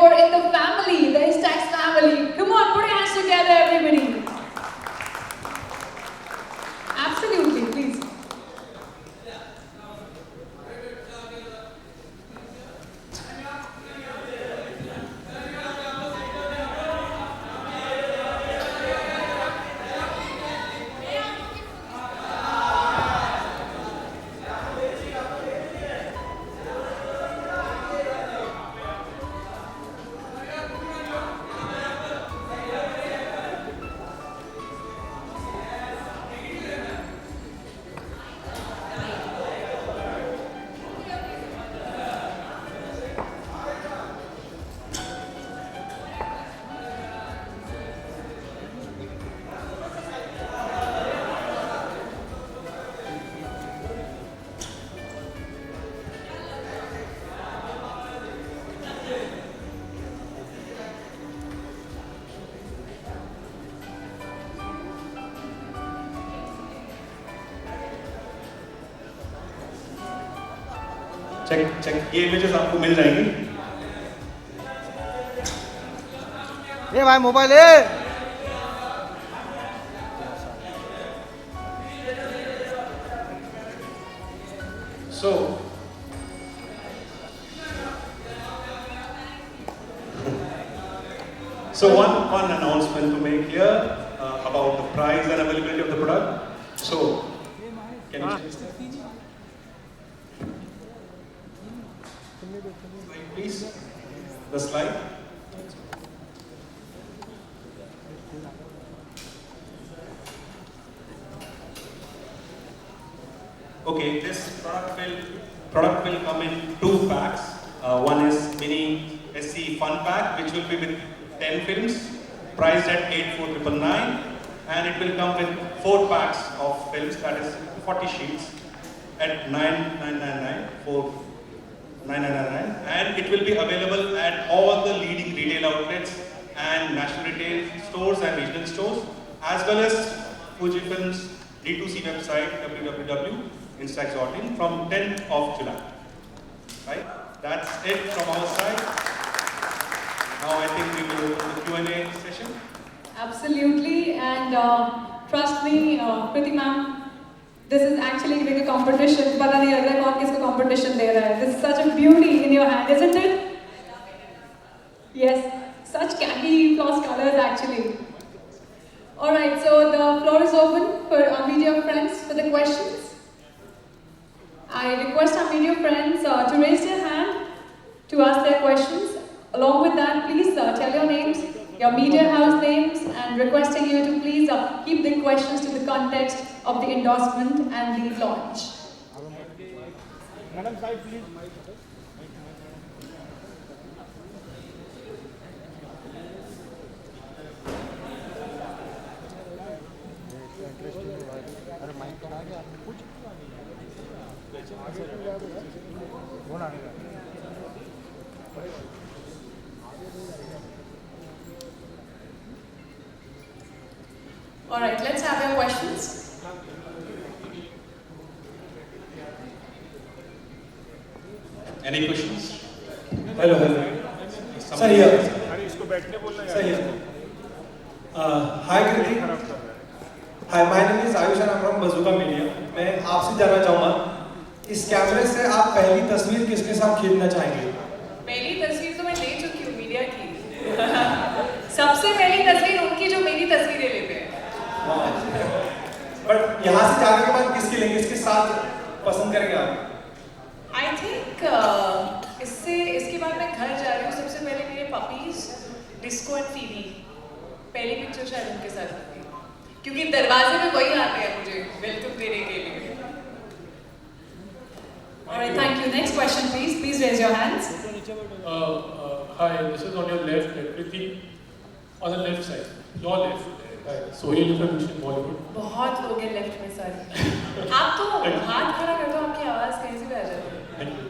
you're in the family, the Instax family. Come on, put your hands together, everybody. Absolutely, please. Check ये images आपको मिल जाएंगी। ये भाई मोबाइल है। So one announcement to make here about the price and availability of the product. So can you change that? Slide, please. The slide. Okay, this product will come in 2 packs. One is mini SC Fun Pack, which will be with 10 films, priced at 8,499, and it will come with 4 packs of films, that is 40 sheets, at 9,999, and it will be available at all the leading retail outlets and national retail stores and regional stores, as well as Fujifilm's D2C website www.instax.in from 10th of July. Right? That's it from our side. Now I think we will open the Q&A session. Absolutely, and trust me, Kriti ma'am, this is actually like a competition. पता नहीं लग रहा है कौन किसको competition दे रहा है. This is such a beauty in your hand, isn't it? Yes, such khaki floss colors actually. All right, so the floor is open for our media friends for the questions. I request our media friends to raise their hand to ask their questions. Along with that, please tell your names, your media house names, and requesting you to please keep the questions to the context of the endorsement and the launch. Madam, side please. All right, let's have your questions. Any questions? Hello. Sir, here. Sir, here. Hi, Kriti. Hi, my name is Ayush and I'm from Bazooka Media. मैं आपसे जानना चाहूँगा, इस कैमरे से आप पहली तस्वीर किसके साथ खींचना चाहेंगे? पहली तस्वीर तो मैं ले चुकी हूँ मीडिया की। सबसे पहली तस्वीर उनकी जो मेरी तस्वीरें लेते हैं। बट यहाँ से जाने के बाद किसकी लेंगे, इसके साथ पसंद करेंगे आप? I think इसके बाद मैं घर जा रही हूँ, सबसे पहले मेरे पपीज डिस्को एंड फीवी पहली पिक्चर शायद उनके साथ होगी, क्योंकि दरवाजे में वही आते हैं मुझे वेलकम देने के लिए। Alright, thank you. Next question, please. Please raise your hands. Hi, this is on your left, Kriti. On the left side, your left. Sohail from Mission Bollywood. बहुत लोग हैं लेफ्ट में सर। आप तो हाथ खड़ा कर दो, आपकी आवाज़ कहीं से भी आ जाती है। Thank you.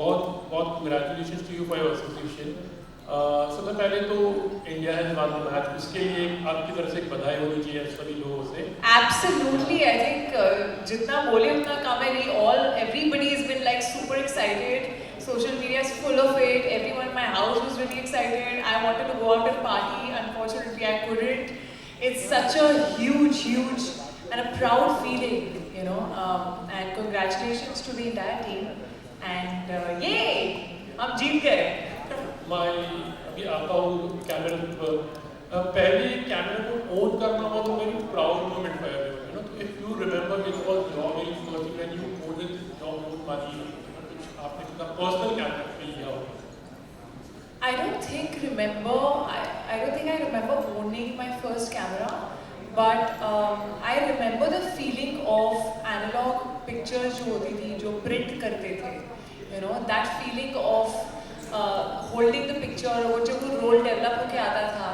बहुत congratulations to you for your association. सबसे पहले तो India has won the match, इसके लिए आपकी तरफ से एक बधाई होनी चाहिए सभी लोगों से। Absolutely, I think जितना बोले उतना कम है नहीं। Everybody has been like super excited. Social media is full of it. Everyone in my house was really excited. I wanted to go out and party. Unfortunately, I couldn't. It's such a huge, huge and a proud feeling, you know. And congratulations to the entire team. And yay! हम जीत गए. मैं अभी आता हूँ कैमरे पर. पहले कैमरे को ओन करना हुआ तो very proud moment for everyone. You know, if you remember, it was your very first thing when you owned it with your own money. आपने कितना personal कैमरा feel किया होगा. I don't think I remember owning my first camera, but I remember the feeling of analog pictures जो होती थी, जो print करते थे, you know, that feeling of holding the picture, वो जब वो roll develop होके आता था,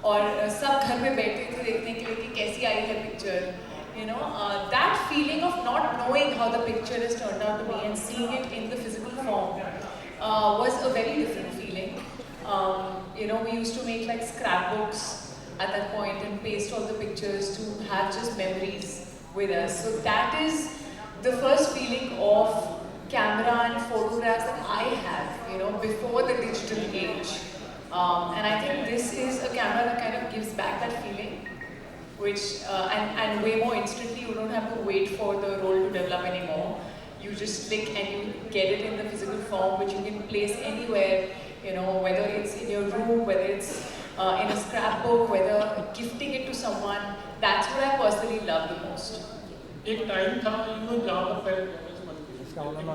और सब घर में बैठे थे देखने के लिए कि कैसी आई है picture, you know, that feeling of not knowing how the picture has turned out to be and seeing it in the physical form was a very different feeling. You know, we used to make like scrapbooks at that point and paste all the pictures to have just memories with us. So that is the first feeling of camera and photographs that I have, you know, before the digital age. And I think this is a camera that kind of gives back that feeling, which, and way more instantly. You don't have to wait for the roll to develop anymore. You just click and you get it in the physical form, which you can place anywhere, you know, whether it's in your room, whether it's in a scrapbook, whether gifting it to someone. That's what I personally love the most. एक time था जहाँ पर पहले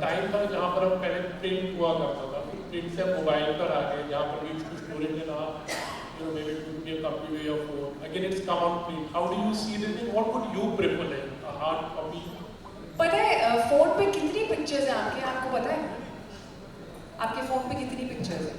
time था जहाँ पर हम पहले प्रिंट हुआ करता था, फिर प्रिंट से मोबाइल पर आ गए जहाँ पर we used to store it in our, you know, maybe it could be a computer or phone. Again, it's come on print. How do you see this? And what would you prefer, like a hard copy? पता है phone पे कितनी pictures हैं आपको पता है? आपके phone पे कितनी पिक्चर्स हैं?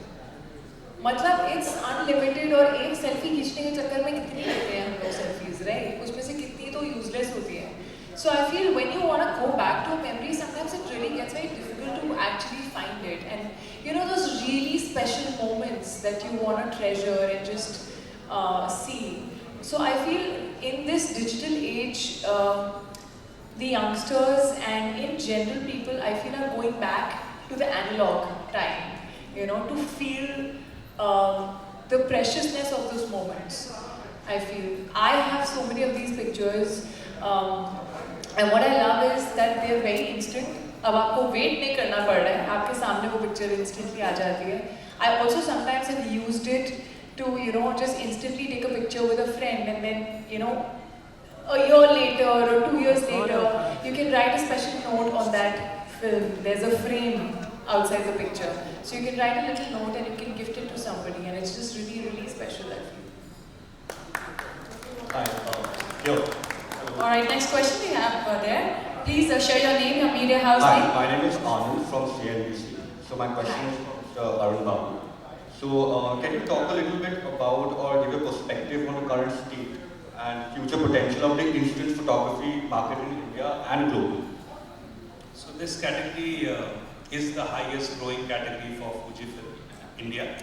मतलब इट्स अनलिमिटेड और एक सेल्फी खींचने के चक्कर में कितनी लेते हैं हम लोग सेल्फीज, राइट? उसमें से कितनी तो यूजलेस होती है. So I feel when you want to go back to a memory, sometimes it really gets very difficult to actually find it. And you know those really special moments that you want to treasure and just see. So I feel in this digital age, the youngsters and in general people, I feel are going back to the analog time, you know, to feel the preciousness of those moments. I feel I have so many of these pictures. And what I love is that they are very instant. अब आपको wait नहीं करना पड़ रहा है, आपके सामने वो picture instantly आ जाती है. I also sometimes have used it to, you know, just instantly take a picture with a friend, and then, you know, a year later or 2 years later, you can write a special note on that film. There's a frame outside the picture, so you can write a little note and you can gift it to somebody, and it's just really, really special, I feel. Hi, yo. Alright, next question we have there. Please share your name, your media house name. Hi, my name is Anand from CNBC. So my question is to Arun Babu. So can you talk a little bit about or give a perspective on the current state and future potential of the instant photography market in India and globally? So this category is the highest growing category for Fujifilm India,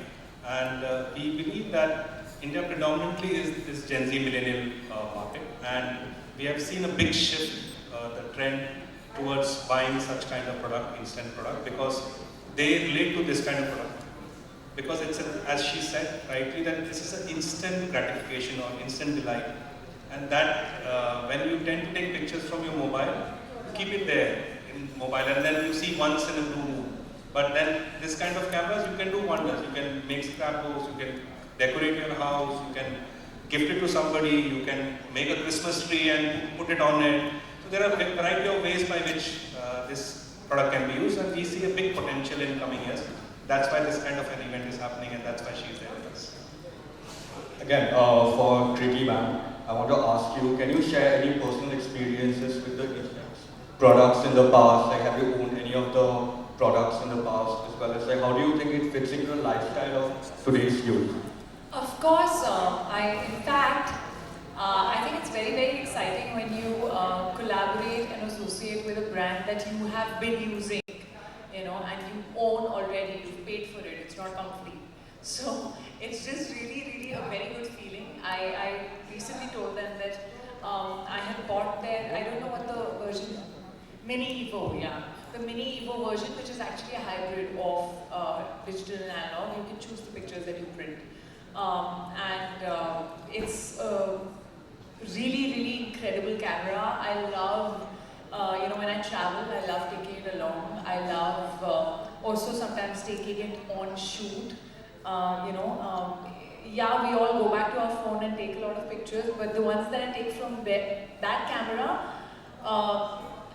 and we believe that India predominantly is this Gen Z millennial market, and we have seen a big shift, the trend towards buying such kind of product, instant product, because they relate to this kind of product. Because it's, as she said rightly, that this is an instant gratification or instant delight. And that when you tend to take pictures from your mobile, keep it there in mobile, and then you see once in a blue moon. But then this kind of cameras, you can do wonders. You can make scrapbooks, you can decorate your house, you can gift it to somebody, you can make a Christmas tree and put it on it. So there are a variety of ways by which this product can be used, and we see a big potential in coming years. That's why this kind of an event is happening, and that's why she's there with us. Again, for Kriti ma'am, I want to ask you, can you share any personal experiences with the products in the past? Like, have you owned any of the products in the past, as well as like, how do you think it fits into the lifestyle of today's youth? Of course, in fact, I think it's very, very exciting when you collaborate and associate with a brand that you have been using, you know, and you own already, you've paid for it, it's not complete. So it's just really, really a very good feeling. I recently told them that I had bought their, I don't know what the version, Mini Evo, yeah. the mini Evo version, which is actually a hybrid of digital and analog. You can choose the pictures that you print. It's a really, really incredible camera. I love, when I travel, I love taking it along. I love also sometimes taking it on shoot. Yeah, we all go back to our phone and take a lot of pictures, but the ones that I take from that camera,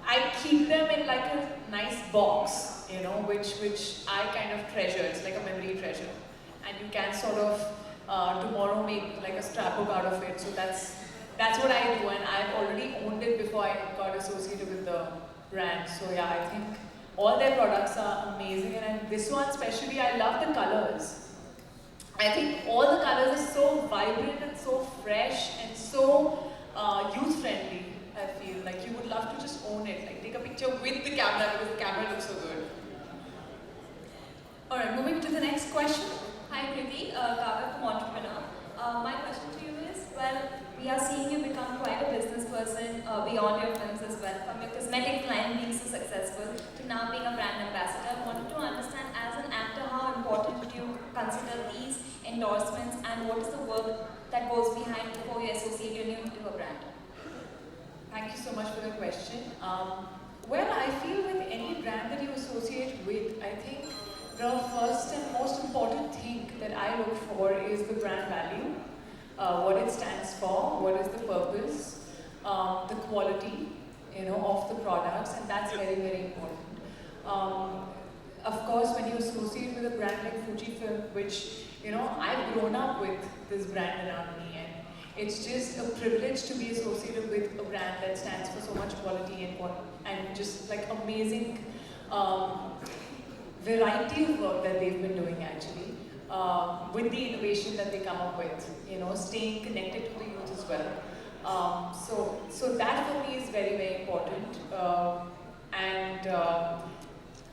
I keep them in like a nice box, which I kind of treasure. It's like a memory treasure. And you can sort of tomorrow make like a scrapbook out of it. So that's what I do, and I've already owned it before I got associated with the brand. So yeah, I think all their products are amazing, and this one especially, I love the colors. I think all the colors are so vibrant and so fresh and so youth-friendly. I feel like you would love to just own it, like take a picture with the camera because the camera looks so good. All right, moving to the next question. Hi Kriti, Kavya from Entrepreneur. My question to you is, well, we are seeing you become quite a business person beyond your films as well. From your cosmetic line being so successful to now being a brand ambassador, I wanted to understand as an actor how important do you consider these endorsements and what is the work that goes behind before you associate your name to a brand? Thank you so much for the question. Well, I feel with any brand that you associate with, I think the first and most important thing that I look for is the brand value, what it stands for, what is the purpose, the quality, of the products, and that's very, very important. Of course, when you associate with a brand like Fujifilm, which, I've grown up with this brand around me, and it's just a privilege to be associated with a brand that stands for so much quality and just like amazing variety of work that they've been doing actually, with the innovation that they come up with, staying connected to the youth as well. So that for me is very, very important.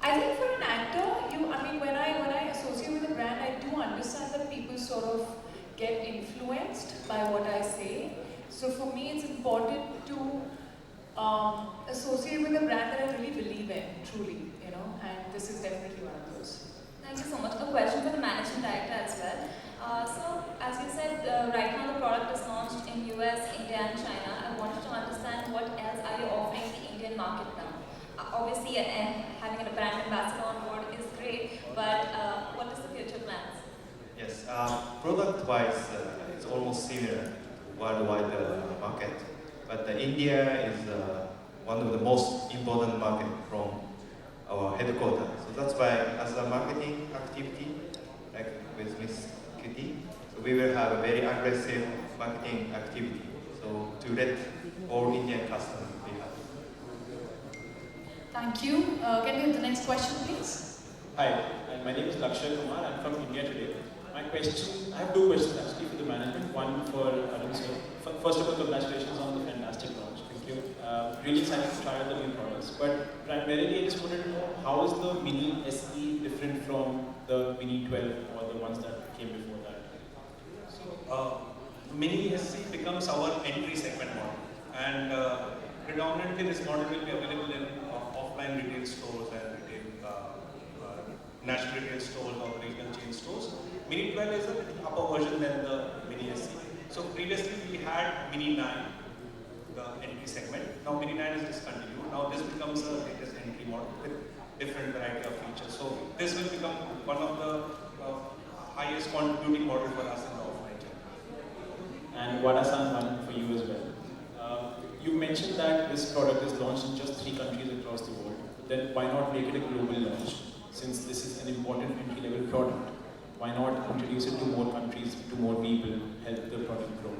I think for an actor, when I associate with a brand, I do understand that people sort of get influenced by what I say. So for me, it's important to associate with a brand that I really believe in, truly, and this is definitely one of those. Thank you so much. A question for the managing director as well. So, as you said, right now the product is launched in US, India and China. I wanted to understand what else are you offering the Indian market now? Obviously, having a brand ambassador on board is great, but what is the future plans? Yes, product-wise, it's almost similar to worldwide market, but India is one of the most important market from our headquarters. So that's why, as a marketing activity, like with Miss Kitty, so we will have a very aggressive marketing activity. So to let all Indian customers be happy. Thank you. Can we have the next question, please? Hi, my name is Lakshay Kumar. I'm from India today. My question, I have two questions actually for the management. One for Arun sir. First of all, congratulations on the fantastic launch. Thank you. Really excited to try out the new products. But primarily, I just wanted to know how is the Mini SE different from the Mini 12 or the ones that came before that? So, Mini SC becomes our entry segment model, and predominantly this model will be available in offline retail stores and national retail stores or regional chain stores. Mini 12 is an upper version than the Mini SC. So previously we had Mini 9, the entry segment. Now Mini 9 is discontinued. Now this becomes a latest entry model with different variety of features. So this will become one of the highest contributing model for us in the offline channel. And Wadasan one for you as well. You mentioned that this product is launched in just 3 countries across the world. Then why not make it a global launch? Since this is an important entry-level product, why not introduce it to more countries, to more people, help the product grow?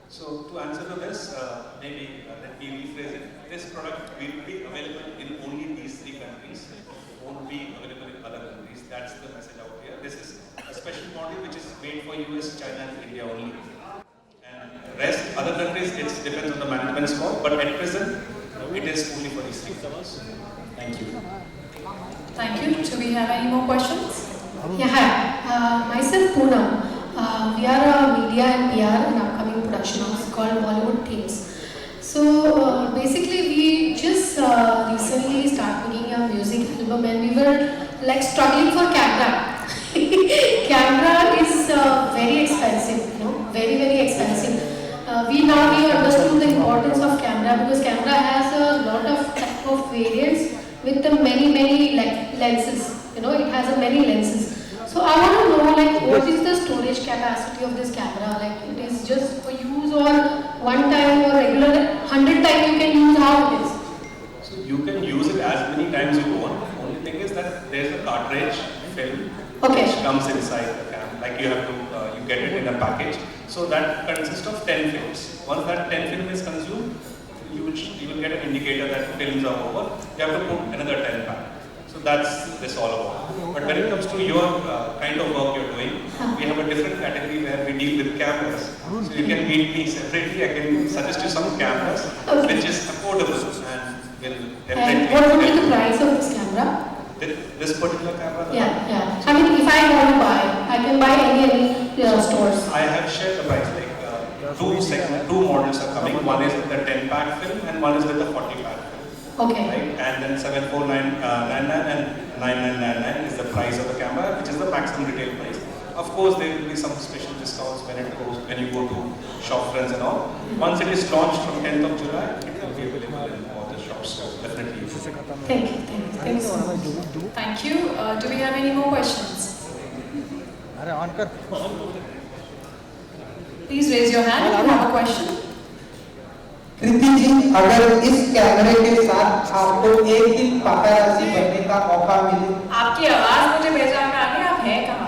So to answer to this, maybe let me rephrase it. This product will be available in only these 3 countries. It won't be available in other countries. That's the message out here. This is a special model which is made for US, China and India only. And rest, other countries, it depends on the management's call. But at present, it is only for these 3 countries. Thank you. Thank you. Do we have any more questions? Yeah, hi. Myself, Poonam. We are a media and PR and upcoming production house called Bollywood Themes. So basically, we just when we were like struggling for camera. Camera is very expensive, very, very expensive. We understood the importance of camera because camera has a lot of type of variants with the many lenses. It has a many lenses. So I want to know, like, what is the storage capacity of this camera? Like, it is just for use or one time or regular 100 times you can use, how it is? So you can use it as many times you want. Only thing is that there is a cartridge film which comes inside the camera. Like you have to, you get it in a package. So that consists of 10 films. Once that 10 film is consumed, you will get an indicator that films are over. You have to put another 10 back. So that's this all about. But when it comes to your kind of work you're doing, we have a different category where we deal with cameras. So you can meet me separately. I can suggest you some cameras which is affordable and will definitely. And what would be the price of this camera? This particular camera? Yeah. I mean, if I want to buy, I can buy any stores. I have shared the price. Like two models are coming. One is with the 10-pack film and one is with the 40-pack film. Okay. Right? And then 74999 and 9999 is the price of the camera, which is the maximum retail price. Of course, there will be some special discounts when you go to shop friends and all. Once it is launched from 10th of July, it will be available in all the shops. So definitely use it. Thank you so much. Thank you. Do we have any more questions? Please raise your hand if you have a question. कृति जी, अगर इस कैमरे के साथ आपको एक दिन पापाराजी बनने का मौका मिले, आपकी आवाज मुझे पहचान में आ गई, आप हैं कहाँ?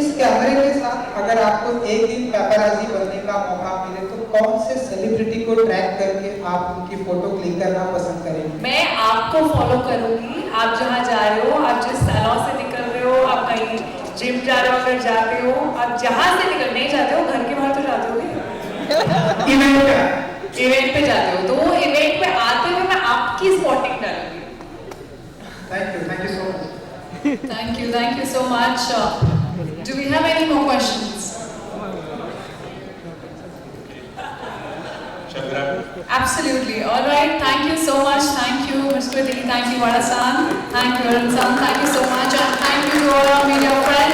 इस कैमरे के साथ अगर आपको एक दिन पापाराजी बनने का मौका मिले तो कौन से सेलिब्रिटी को ट्रैक करके आप उनकी फोटो क्लिक करना पसंद करेंगे? मैं आपको फॉलो करूंगी। आप जहाँ जा रहे हो, आप जिस सैलून से निकल रहे हो, आप कहीं जिम जा रहे हो, अगर जाते हो, आप जहाँ से निकल नहीं जाते हो, घर के बाहर तो जाते हो। इवेंट पे जाते हो, तो वो इवेंट पे आते हुए मैं आपकी स्पॉटिंग डालूंगी। Thank you so much. Thank you so much. Do we have any more questions? Shall we wrap it? Absolutely. All right. Thank you so much. Thank you, Ms. Kriti. Thank you, Vada-san. Thank you, Arun-san. Thank you so much. And thank you to all our media friends.